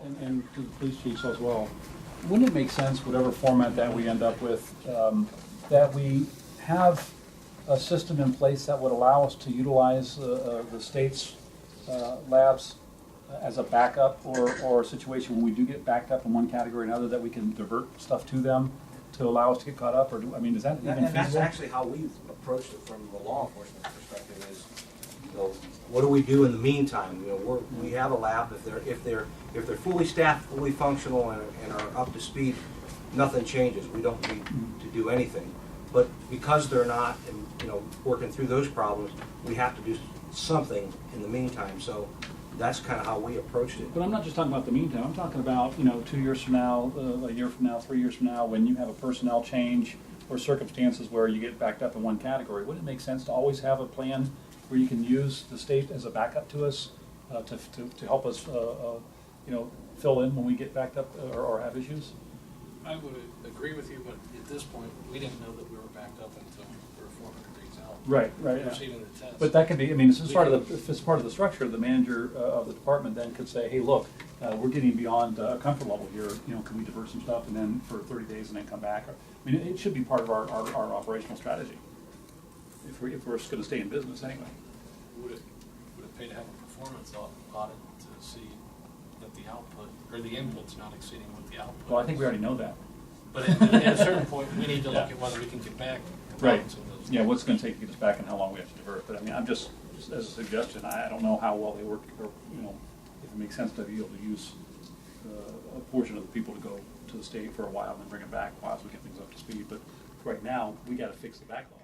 And to the police chiefs as well, wouldn't it make sense, whatever format that we end up with, that we have a system in place that would allow us to utilize the state's labs as a backup, or a situation when we do get backed up in one category or another, that we can divert stuff to them to allow us to get caught up? Or do, I mean, is that even feasible? And that's actually how we've approached it from the law enforcement perspective. Is, you know, what do we do in the meantime? You know, we have a lab. If they're fully staffed, fully functional, and are up to speed, nothing changes. We don't need to do anything. But because they're not, and you know, working through those problems, we have to do something in the meantime. So that's kind of how we approached it. But I'm not just talking about the meantime. I'm talking about, you know, 2 years from now, a year from now, 3 years from now, when you have a personnel change or circumstances where you get backed up in one category. Wouldn't it make sense to always have a plan where you can use the state as a backup to us to help us, you know, fill in when we get backed up or have issues? I would agree with you, but at this point, we didn't know that we were backed up until we were 400 days out. Right, right. Receiving the test. But that could be, I mean, if it's part of the structure, the manager of the department then could say, hey, look, we're getting beyond a comfort level here, you know, can we divert some stuff and then for 30 days and then come back? I mean, it should be part of our operational strategy if we're going to stay in business anyway. Would it pay to have a performance audit to see that the output, or the input's not exceeding what the output Well, I think we already know that. But at a certain point, we need to look at whether we can get back. Right. to those. Yeah, what's going to take to get us back and how long we have to divert. But I mean, I'm just as a suggestion, I don't know how well they work, or, you know, if it makes sense to be able to use a portion of the people to go to the state for a while and then bring it back while we get things up to speed. But right now, we got to fix the backlog.